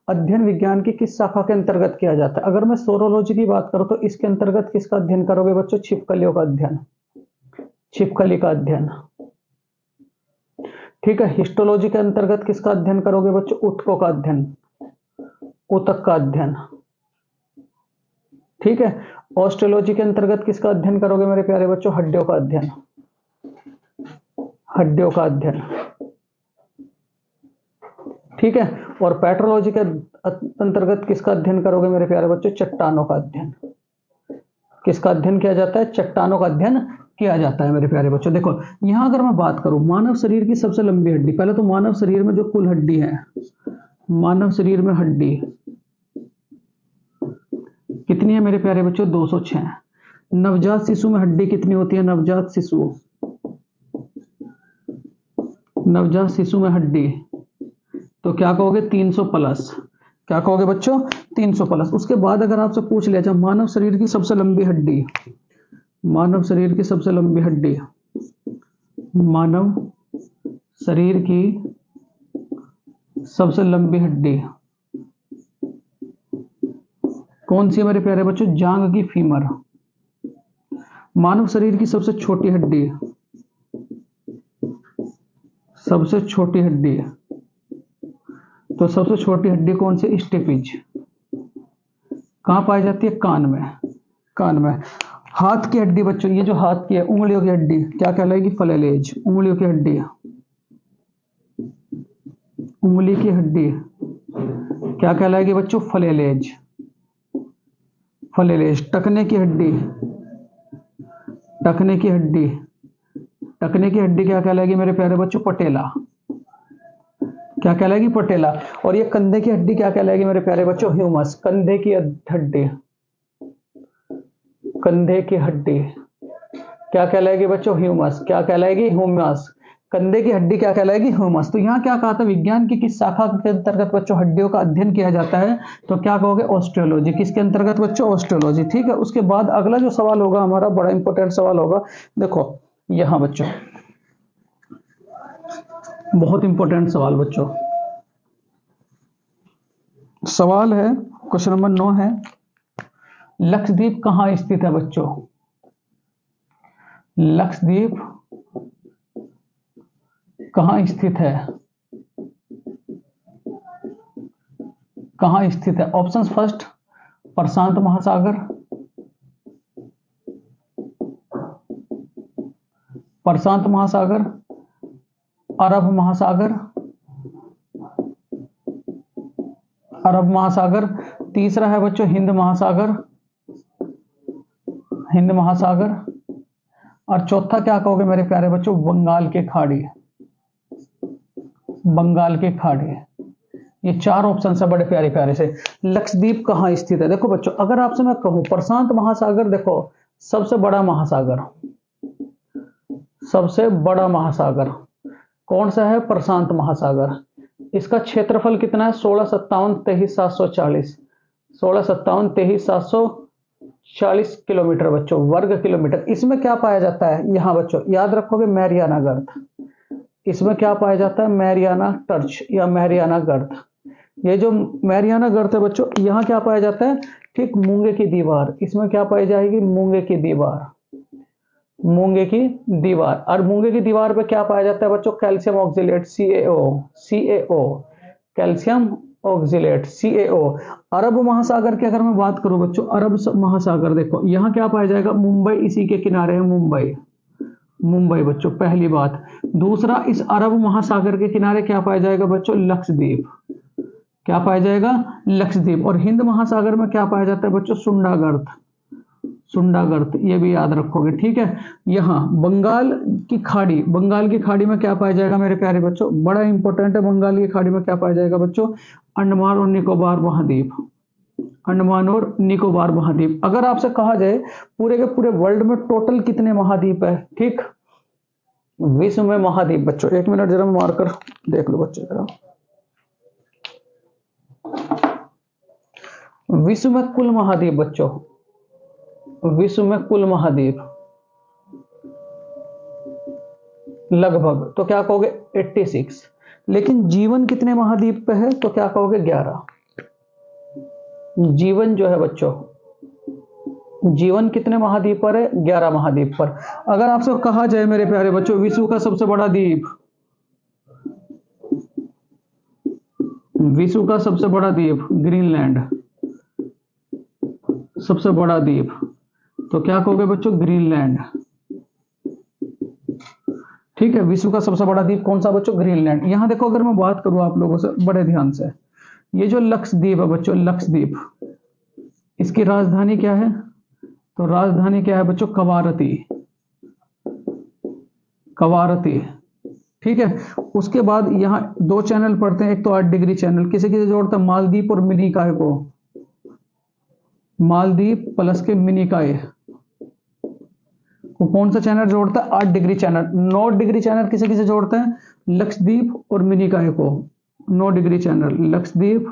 अध्ययन विज्ञान की किस शाखा के अंतर्गत किया जाता है? अगर मैं सोरोलॉजी की बात करूं तो इसके अंतर्गत किसका अध्ययन करोगे बच्चों? छिपकलियों का अध्ययन, छिपकली का अध्ययन। ठीक है। हिस्टोलॉजी के अंतर्गत किसका अध्ययन करोगे बच्चों? ऊतकों का अध्ययन, ऊतक का अध्ययन। ठीक है। ऑस्ट्रोलॉजी के अंतर्गत किसका अध्ययन करोगे मेरे प्यारे बच्चों? हड्डियों का अध्ययन, हड्डियों का अध्ययन। ठीक है। और पेट्रोलॉजी के अंतर्गत किसका अध्ययन करोगे मेरे प्यारे बच्चों? चट्टानों का अध्ययन। किसका अध्ययन किया जाता है? चट्टानों का अध्ययन किया जाता है मेरे प्यारे बच्चों। देखो यहां अगर मैं बात करूं मानव शरीर की सबसे लंबी हड्डी, पहले तो मानव शरीर में जो कुल हड्डी है, मानव शरीर में हड्डी कितनी है मेरे प्यारे बच्चों? 206। नवजात शिशु में हड्डी कितनी होती है? नवजात शिशु, नवजात शिशु में हड्डी, तो क्या कहोगे? 300 प्लस। क्या कहोगे बच्चों? 300 प्लस। उसके बाद अगर आपसे पूछ लिया जाए मानव शरीर की सबसे लंबी हड्डी, मानव शरीर की सबसे लंबी हड्डी, मानव शरीर की सबसे लंबी हड्डी कौन सी है मेरे प्यारे बच्चों? जांघ की फीमर। मानव शरीर की सबसे छोटी हड्डी, सबसे छोटी हड्डी, तो सबसे छोटी हड्डी कौन सी? स्टेपिज। कहां पाई जाती है? कान में। कान में। हाथ की हड्डी बच्चों, ये जो हाथ की है, उंगलियों की हड्डी क्या कहलाएगी? फ्लेलेज। उंगलियों की हड्डी, उंगली की हड्डी क्या कहलाएगी बच्चों? फ्लेलेज। फ्लेलेज। टखने की हड्डी, टखने की हड्डी, टखने की हड्डी क्या कहलाएगी मेरे प्यारे बच्चों? पटेला। क्या कहलाएगी? पटेला। और ये कंधे की हड्डी क्या कहलाएगी मेरे प्यारे बच्चों? ह्यूमस। कंधे की हड्डी, कंधे की हड्डी क्या कहलाएगी बच्चों? ह्यूमस। क्या कहलाएगी? ह्यूमस। कंधे की हड्डी क्या कहलाएगी? ह्यूमस। तो यहाँ क्या कहा था? विज्ञान की किस शाखा के अंतर्गत बच्चों हड्डियों का अध्ययन किया जाता है? तो क्या कहोगे? ऑस्टियोलॉजी। किसके अंतर्गत बच्चों? ऑस्टियोलॉजी। ठीक है। उसके बाद अगला जो सवाल होगा हमारा, बड़ा इंपॉर्टेंट सवाल होगा। देखो यहां बच्चों, बहुत इंपॉर्टेंट सवाल बच्चों, सवाल है क्वेश्चन नंबर 9 है, लक्षद्वीप कहां स्थित है बच्चों? लक्षद्वीप कहां स्थित है? कहां स्थित है? ऑप्शंस फर्स्ट, प्रशांत महासागर, प्रशांत महासागर, अरब महासागर, अरब महासागर, तीसरा है बच्चों हिंद महासागर, हिंद महासागर, और चौथा क्या कहोगे मेरे प्यारे बच्चों? बंगाल की खाड़ी, बंगाल की खाड़ी। ये चार ऑप्शन है बड़े प्यारे प्यारे से। लक्षद्वीप कहाँ स्थित है? देखो बच्चों, अगर आपसे मैं कहूं प्रशांत महासागर, देखो सबसे बड़ा महासागर, सबसे बड़ा महासागर कौन सा है? प्रशांत महासागर। इसका क्षेत्रफल कितना है? 1657-23-740, 1657-23-740 किलोमीटर बच्चों, वर्ग किलोमीटर। इसमें क्या पाया जाता है? यहां बच्चों याद रखोगे, मैरियाना गर्त। इसमें क्या पाया जाता है? मैरियाना ट्रंच या मैरियाना गर्त। ये जो मैरियाना गर्त है बच्चों, यहाँ क्या पाया जाता है? ठीक मूंगे की दीवार। इसमें क्या पाई जाएगी? मूंगे की दीवार, मूंगे की दीवार। और मूंगे की दीवार पे क्या पाया जाता है बच्चों? Calcium oxalate, CaO, CaO, calcium oxalate, CaO। अरब महासागर की अगर मैं बात करूं बच्चों, अरब महासागर देखो यहाँ क्या पाया जाएगा? मुंबई इसी के किनारे है, मुंबई, मुंबई बच्चों पहली बात। दूसरा, इस अरब महासागर के किनारे क्या पाया जाएगा बच्चों? लक्षद्वीप। क्या पाया जाएगा? लक्षद्वीप। और हिंद महासागर में क्या पाया जाता है बच्चों? सुंडागर्त, सुंडागर्त, ये भी याद रखोगे। ठीक है। यहाँ बंगाल की खाड़ी, बंगाल की खाड़ी में क्या पाया जाएगा मेरे प्यारे बच्चों? बड़ा इंपॉर्टेंट है। बंगाल की खाड़ी में क्या पाया जाएगा बच्चों? अंडमान और निकोबार महाद्वीप, अंडमान और निकोबार महाद्वीप। अगर आपसे कहा जाए पूरे के पूरे वर्ल्ड में टोटल कितने महाद्वीप है? ठीक, विश्व में महाद्वीप बच्चों, एक मिनट जरा मारकर देख लो बच्चों जरा। विश्व में कुल महाद्वीप बच्चों, विश्व में कुल महाद्वीप लगभग, तो क्या कहोगे? 86। लेकिन जीवन कितने महाद्वीप पे है? तो क्या कहोगे? 11। जीवन जो है बच्चों, जीवन कितने महाद्वीप पर है? 11 महाद्वीप पर। अगर आपसे कहा जाए मेरे प्यारे बच्चों विश्व का सबसे बड़ा द्वीप, विश्व का सबसे बड़ा द्वीप ग्रीनलैंड, सबसे बड़ा द्वीप, तो क्या कहोगे बच्चों? ग्रीनलैंड। ठीक है। विश्व का सबसे बड़ा द्वीप कौन सा बच्चों? ग्रीनलैंड। यहां देखो, अगर मैं बात करूं आप लोगों से बड़े ध्यान से, ये जो लक्षद्वीप है बच्चों, लक्षद्वीप, इसकी राजधानी क्या है? तो राजधानी क्या है बच्चों? कवारती, कवारती। ठीक है। उसके बाद यहाँ दो चैनल पढ़ते हैं, एक तो 8 डिग्री चैनल, किसे किसे जोड़ता है? मालदीव और मिनिकॉय को, मालदीव प्लस के मिनिकॉय को कौन सा चैनल जोड़ता है? 8 डिग्री चैनल। 9 डिग्री चैनल किसे किसे जोड़ता है? लक्षद्वीप और मिनिकॉय को। 9 डिग्री चैनल लक्षद्वीप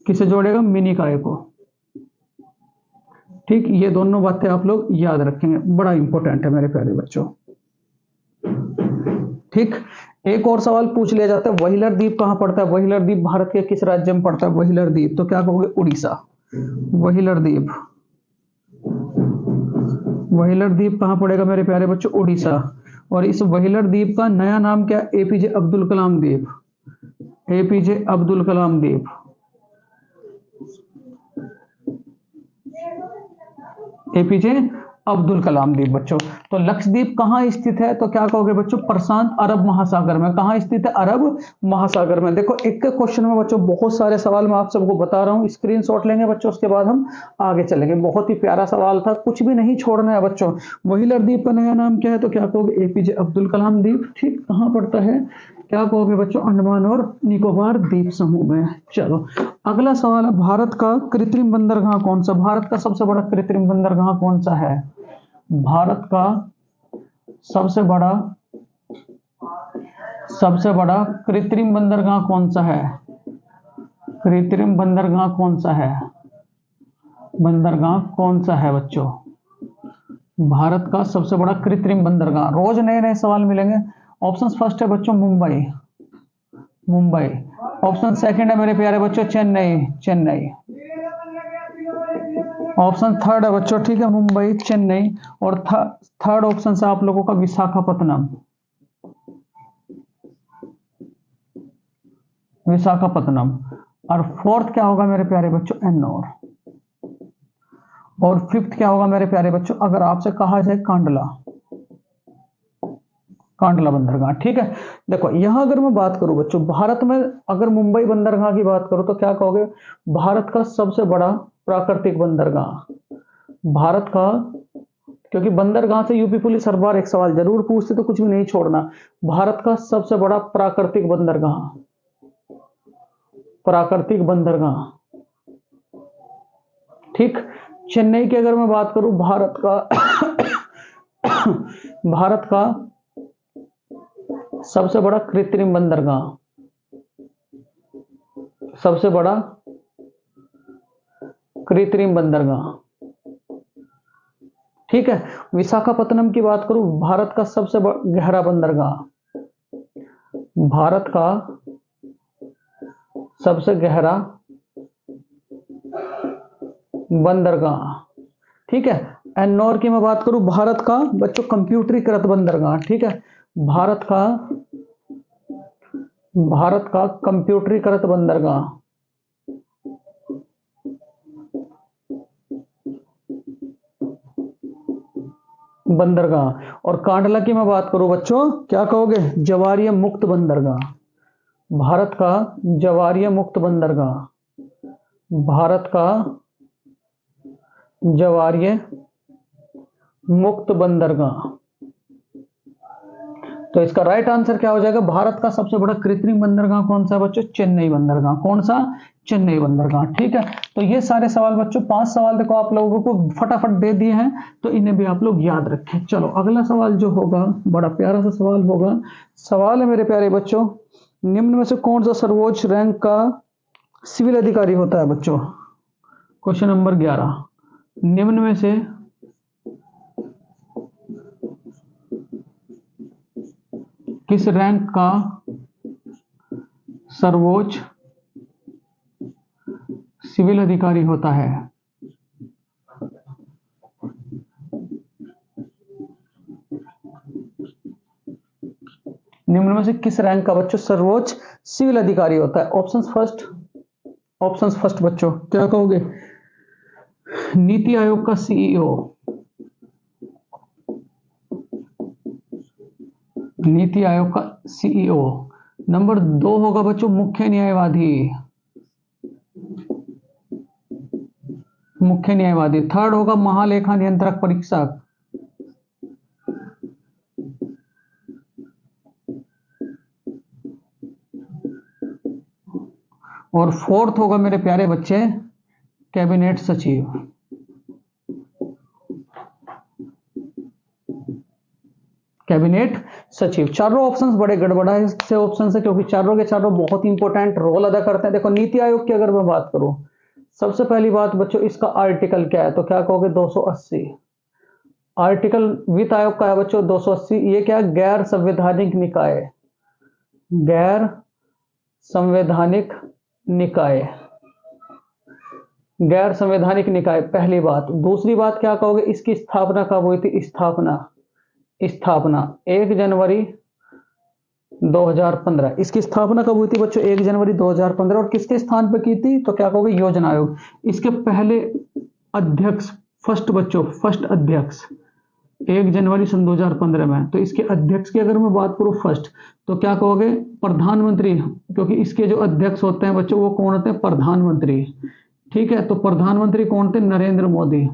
किसे जोड़ेगा? मिनिकॉय को। ठीक, ये दोनों बातें आप लोग याद रखेंगे, बड़ा इंपॉर्टेंट है मेरे प्यारे बच्चों। ठीक, एक और सवाल पूछ लिया जाता है, व्हीलर द्वीप कहाँ पड़ता है? व्हीलर द्वीप भारत के किस राज्य में पड़ता है? व्हीलर द्वीप, तो क्या कहोगे? उड़ीसा। व्हीलर द्वीप, व्हीलर द्वीप कहाँ पड़ेगा मेरे प्यारे बच्चों? उड़ीसा। और इस व्हीलर द्वीप का नया नाम क्या? एपीजे अब्दुल कलाम द्वीप। एपीजे अब्दुल कलाम द्वीप। एपीजे अब्दुल कलाम द्वीप बच्चों। तो लक्षद्वीप कहाँ स्थित है? तो क्या कहोगे बच्चों? प्रशांत अरब महासागर में। कहाँ स्थित है? अरब महासागर में। देखो एक एक क्वेश्चन में बच्चों बहुत सारे सवाल मैं आप सबको बता रहा हूँ, स्क्रीनशॉट लेंगे बच्चों, उसके बाद हम आगे चलेंगे। बहुत ही प्यारा सवाल था, कुछ भी नहीं छोड़ना है बच्चों। व्हीलर द्वीप का नया नाम क्या है? तो क्या कहोगे? एपीजे अब्दुल कलाम द्वीप। ठीक, कहाँ पड़ता है? क्या कहोगे बच्चों? अंडमान और निकोबार द्वीप समूह में। चलो अगला सवाल है, भारत का कृत्रिम बंदरगाह कौन सा? भारत का सबसे बड़ा कृत्रिम बंदरगाह कौन सा है? भारत का सबसे बड़ा कृत्रिम बंदरगाह कौन सा है? कृत्रिम बंदरगाह कौन सा है? बंदरगाह कौन सा है बच्चों? भारत का सबसे बड़ा कृत्रिम बंदरगाह। रोज नए नए सवाल मिलेंगे। ऑप्शन फर्स्ट है बच्चों मुंबई, मुंबई। ऑप्शन सेकंड है मेरे प्यारे बच्चों चेन्नई, चेन्नई। ऑप्शन थर्ड है बच्चों, ठीक है, मुंबई, चेन्नई। और थर्ड ऑप्शन से आप लोगों का विशाखापत्तनम, विशाखापत्तनम। और फोर्थ क्या होगा मेरे प्यारे बच्चों? एन्नौर। और फिफ्थ क्या होगा मेरे प्यारे बच्चों? अगर आपसे कहा जाए कांडला, कांडला बंदरगाह। ठीक है, देखो यहां अगर मैं बात करूं बच्चों, भारत में अगर मुंबई बंदरगाह की बात करूं तो क्या कहोगे? भारत का सबसे बड़ा प्राकृतिक बंदरगाह। भारत का, क्योंकि बंदरगाह से यूपी पुलिस हर बार एक सवाल जरूर पूछते, तो कुछ भी नहीं छोड़ना। भारत का सबसे बड़ा प्राकृतिक बंदरगाह, प्राकृतिक बंदरगाह। ठीक, चेन्नई की अगर मैं बात करूं, भारत का भारत का सबसे बड़ा कृत्रिम बंदरगाह, सबसे बड़ा कृत्रिम बंदरगाह। ठीक है, विशाखापत्तनम की बात करूं, भारत का सबसे गहरा बंदरगाह, भारत का सबसे गहरा बंदरगाह। ठीक है, एन्नौर की मैं बात करूं, भारत का बच्चों कंप्यूटरीकृत बंदरगाह। ठीक है, भारत का कंप्यूटरीकृत बंदरगाह। बंदरगाह। और कांडला की मैं बात करूं बच्चों, क्या कहोगे? जवारीय मुक्त बंदरगाह। भारत का जवारीय मुक्त बंदरगाह, भारत का जवारीय मुक्त बंदरगाह। तो इसका राइट आंसर क्या हो जाएगा? भारत का सबसे बड़ा कृत्रिम बंदरगाह कौन सा है बच्चों? चेन्नई बंदरगाह। कौन सा? चेन्नई बंदरगाह। ठीक है, तो ये सारे सवाल बच्चों, 5 सवाल देखो आप लोगों को फटाफट दे दिए हैं, तो इन्हें भी आप लोग याद रखें। चलो अगला सवाल जो होगा बड़ा प्यारा सा सवाल होगा। सवाल है मेरे प्यारे बच्चों, निम्न में से कौन सा सर्वोच्च रैंक का सिविल अधिकारी होता है बच्चों? क्वेश्चन नंबर 11, निम्न में से किस रैंक का सर्वोच्च सिविल अधिकारी होता है? निम्न में से किस रैंक का बच्चों सर्वोच्च सिविल अधिकारी होता है? ऑप्शंस फर्स्ट बच्चों, क्या कहोगे? नीति आयोग का सीईओ, नीति आयोग का सीईओ। नंबर 2 होगा बच्चों मुख्य न्यायवादी, मुख्य न्यायवादी। थर्ड होगा महालेखा नियंत्रक परीक्षक। और फोर्थ होगा मेरे प्यारे बच्चे कैबिनेट सचिव। कैबिनेट सचिव। चारों ऑप्शंस बड़े गड़बड़ा से ऑप्शन है, क्योंकि चारों के चारों बहुत इंपॉर्टेंट रोल अदा करते हैं। देखो नीति आयोग की अगर मैं बात करूं, सबसे पहली बात बच्चों इसका आर्टिकल क्या है? तो क्या कहोगे? 280। आर्टिकल वित्त आयोग का है बच्चों 280। ये क्या? गैर संवैधानिक निकाय, गैर संवैधानिक निकाय, गैर संवैधानिक निकाय, पहली बात। दूसरी बात क्या कहोगे, इसकी स्थापना कब हुई थी? स्थापना 1 जनवरी 2015। इसकी स्थापना कब हुई थी बच्चों? 1 जनवरी 2015। और किसके स्थान पर की थी? तो क्या कहोगे? योजना आयोग। इसके पहले अध्यक्ष, फर्स्ट बच्चों, फर्स्ट अध्यक्ष 1 जनवरी सन 2015 में। तो इसके अध्यक्ष की अगर मैं बात करूं फर्स्ट, तो क्या कहोगे? प्रधानमंत्री, क्योंकि इसके जो अध्यक्ष होते हैं बच्चों वो कौन होते हैं? प्रधानमंत्री। ठीक है, तो प्रधानमंत्री कौन थे? नरेंद्र मोदी।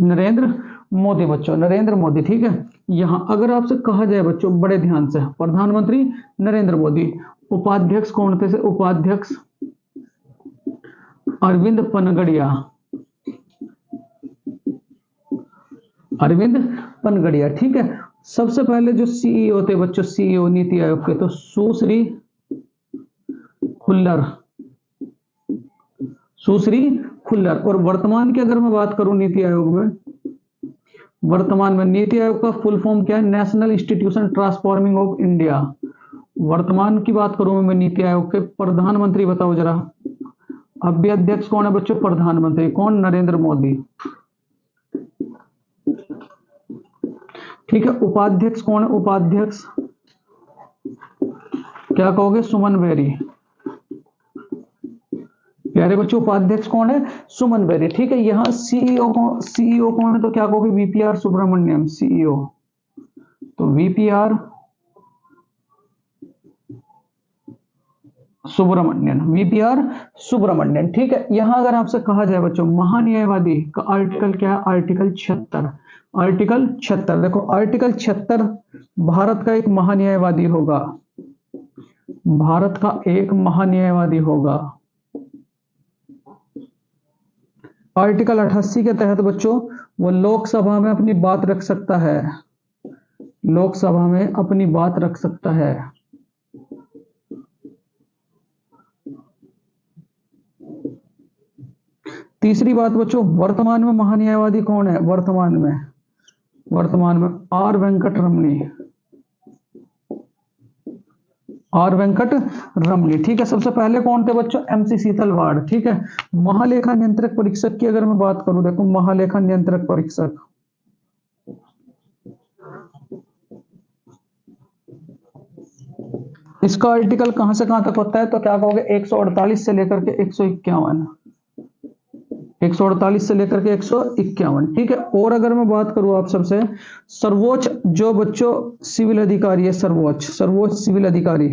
नरेंद्र मोदी बच्चों, नरेंद्र मोदी। ठीक है, यहां अगर आपसे कहा जाए बच्चों बड़े ध्यान से, प्रधानमंत्री नरेंद्र मोदी, उपाध्यक्ष कौन थे? उपाध्यक्ष अरविंद पनगड़िया, अरविंद पनगड़िया। ठीक है, सबसे पहले जो सीईओ थे बच्चों, सीईओ नीति आयोग के, तो सुश्री खुल्लर, सुश्री खुल्लर। और वर्तमान की अगर मैं बात करूं नीति आयोग में, वर्तमान में नीति आयोग का फुल फॉर्म क्या है? National institution transforming of India. वर्तमान की बात करूं मैं नीति आयोग के, प्रधानमंत्री बताओ जरा, अभी अध्यक्ष कौन है बच्चों? प्रधानमंत्री। कौन? नरेंद्र मोदी। ठीक है, उपाध्यक्ष कौन है? उपाध्यक्ष क्या कहोगे? सुमन बेरी। प्यारे बच्चों, उपाध्यक्ष कौन है? सुमन बेरी। ठीक है, यहां सीईओ कौन है? तो क्या कहोगे? VPR Subramaniam, CEO. तो वीपीआर सुब्रमण्यन, वीपीआर सुब्रमण्यन। ठीक है, यहां अगर आपसे कहा जाए बच्चों महान्यायवादी का आर्टिकल क्या है? आर्टिकल 76। आर्टिकल 76, देखो आर्टिकल 76 भारत का एक महान्यायवादी होगा, भारत का एक महान्यायवादी होगा। आर्टिकल 88 के तहत बच्चों वो लोकसभा में अपनी बात रख सकता है, लोकसभा में अपनी बात रख सकता है। तीसरी बात बच्चों, वर्तमान में महान्यायवादी कौन है? वर्तमान में आर वेंकट रमनी, आर वेंकट रमनी। ठीक है, सबसे पहले कौन थे बच्चों? एमसी सीतलवाड़। ठीक है, महालेखा नियंत्रक परीक्षक की अगर मैं बात करूं, देखो महालेखा नियंत्रक परीक्षक, इसका आर्टिकल कहां से कहां तक होता है? तो क्या कहोगे? 148 से लेकर के 151, 148 से लेकर के 151। ठीक है, और अगर मैं बात करूं आप सबसे, सर्वोच्च जो बच्चों सिविल अधिकारी है, सर्वोच्च सिविल अधिकारी,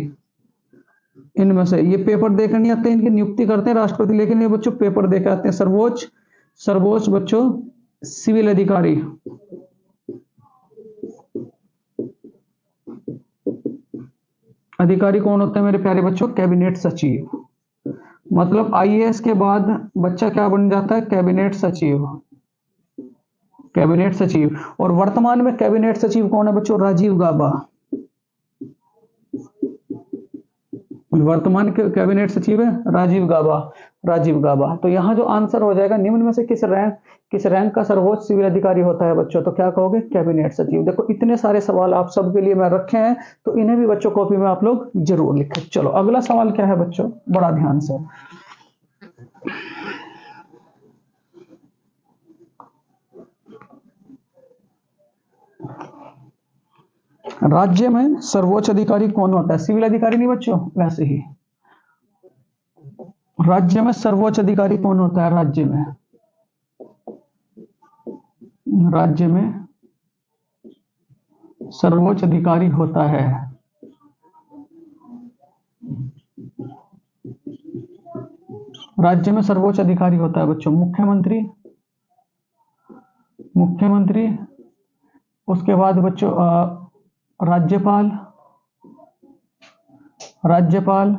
इनमें से ये पेपर देकर नहीं आते, इनकी नियुक्ति करते हैं राष्ट्रपति, लेकिन ये बच्चों पेपर देकर आते हैं। सर्वोच्च बच्चों सिविल अधिकारी, अधिकारी कौन होते हैं मेरे प्यारे बच्चों? कैबिनेट सचिव। मतलब आईएएस के बाद बच्चा क्या बन जाता है? कैबिनेट सचिव, कैबिनेट सचिव। और वर्तमान में कैबिनेट सचिव कौन है बच्चों? राजीव गाबा। वर्तमान के कैबिनेट सचिव है राजीव गाबा, राजीव गाबा। तो यहां जो आंसर हो जाएगा, निम्न में से किस रैंक का सर्वोच्च सिविल अधिकारी होता है बच्चों? तो क्या कहोगे? कैबिनेट सचिव। देखो इतने सारे सवाल आप सबके लिए मैं रखे हैं, तो इन्हें भी बच्चों कॉपी में आप लोग जरूर लिखें। चलो अगला सवाल क्या है बच्चों, बड़ा ध्यान से। राज्य में सर्वोच्च अधिकारी कौन होता है? सिविल अधिकारी नहीं बच्चों, वैसे ही राज्य में सर्वोच्च अधिकारी कौन होता है? राज्य में सर्वोच्च अधिकारी होता है, राज्य में सर्वोच्च अधिकारी होता है बच्चों मुख्यमंत्री, मुख्यमंत्री। उसके बाद बच्चों राज्यपाल, राज्यपाल।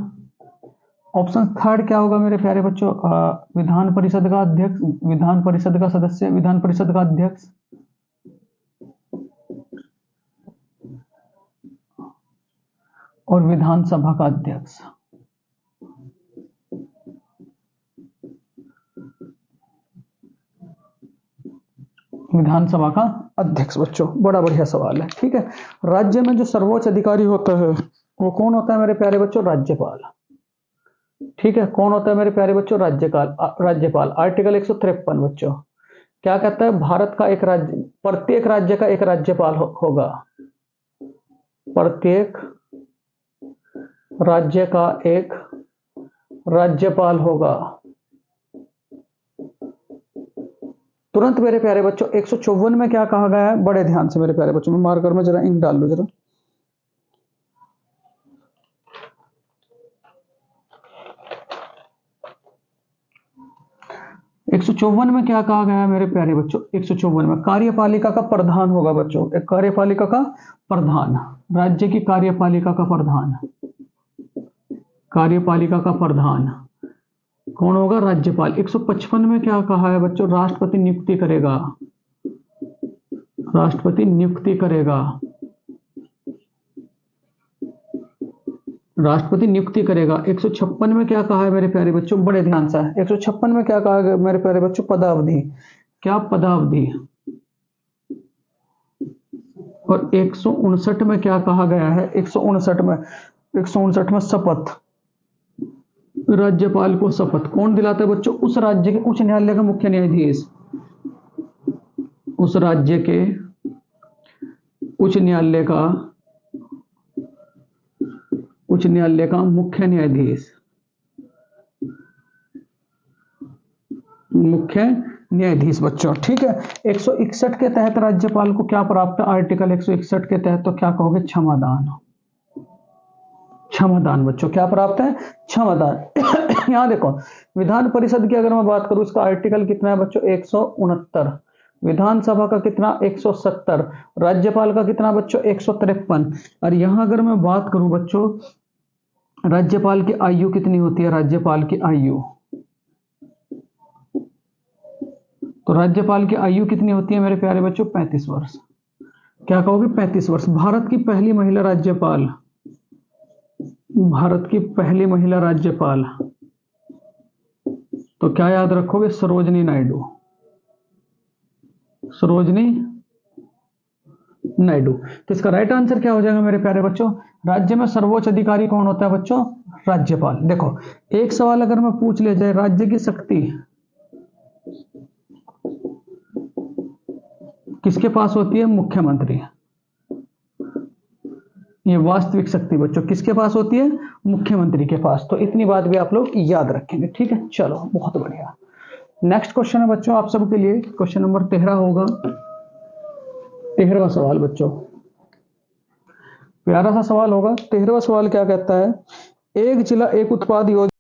ऑप्शन थर्ड क्या होगा मेरे प्यारे बच्चों? विधान परिषद का अध्यक्ष, विधान परिषद का सदस्य, विधान परिषद का अध्यक्ष। और विधानसभा का अध्यक्ष, विधानसभा का अध्यक्ष बच्चों, बड़ा बढ़िया सवाल है। ठीक है, राज्य में जो सर्वोच्च अधिकारी होता है वो कौन होता है मेरे प्यारे बच्चों? राज्यपाल। ठीक है, कौन होता है मेरे प्यारे बच्चों? राज्यपाल। आर्टिकल 153 बच्चों क्या कहता है? भारत का एक राज्य, प्रत्येक राज्य का एक राज्यपाल होगा। प्रत्येक राज्य का एक राज्यपाल होगा। तुरंत मेरे प्यारे बच्चों 154 में क्या कहा गया है? बड़े ध्यान से मेरे प्यारे बच्चों, में मार्कर में जरा इंक डाल लो जरा। एक सौ चौवन में क्या कहा गया है मेरे प्यारे बच्चों? 154 में कार्यपालिका का प्रधान होगा बच्चों, एक कार्यपालिका का प्रधान, राज्य की कार्यपालिका का प्रधान। कार्यपालिका का प्रधान कौन होगा? राज्यपाल। 155 में क्या कहा है बच्चों? राष्ट्रपति नियुक्ति करेगा। राष्ट्रपति नियुक्ति करेगा। राष्ट्रपति नियुक्ति करेगा। 156 में क्या कहा है मेरे प्यारे बच्चों? बड़े ध्यान से 156 में क्या कहा है मेरे प्यारे बच्चों? पदावधि। क्या? पदावधि। और 159 में क्या कहा गया है? 159 में शपथ। राज्यपाल को शपथ कौन दिलाता है बच्चों? उस राज्य के उच्च न्यायालय का मुख्य न्यायाधीश। उस राज्य के उच्च न्यायालय का मुख्य न्यायाधीश। मुख्य न्यायाधीश बच्चों। ठीक है, 161 के तहत राज्यपाल को क्या प्राप्त है? आर्टिकल 161 के तहत तो क्या कहोगे? क्षमादान। क्षमादान बच्चों, क्या प्राप्त है? क्षमादान। यहां देखो, विधान परिषद की अगर मैं बात करूं, इसका आर्टिकल कितना है बच्चों? 169। विधानसभा का कितना? 170। राज्यपाल का कितना बच्चों? 153। और यहां अगर मैं बात करूं बच्चों, राज्यपाल की आयु कितनी होती है? राज्यपाल की आयु, तो राज्यपाल की आयु कितनी होती है मेरे प्यारे बच्चों? 35 वर्ष। क्या कहोगे? 35 वर्ष। भारत की पहली महिला राज्यपाल, भारत की पहली महिला राज्यपाल तो क्या याद रखोगे? सरोजनी नायडू। सरोजनी नायडू। तो इसका राइट आंसर क्या हो जाएगा मेरे प्यारे बच्चों? राज्य में सर्वोच्च अधिकारी कौन होता है बच्चों? राज्यपाल। देखो, एक सवाल अगर मैं पूछ ले जाए, राज्य की शक्ति किसके पास होती है? मुख्यमंत्री। ये वास्तविक शक्ति बच्चों किसके पास होती है? मुख्यमंत्री के पास। तो इतनी बात भी आप लोग याद रखेंगे। ठीक है, चलो बहुत बढ़िया। नेक्स्ट क्वेश्चन है बच्चों आप सबके लिए, क्वेश्चन नंबर 13 होगा। 13वां सवाल बच्चों, प्यारा सा सवाल होगा। 13वां सवाल क्या कहता है? एक जिला एक उत्पाद योजना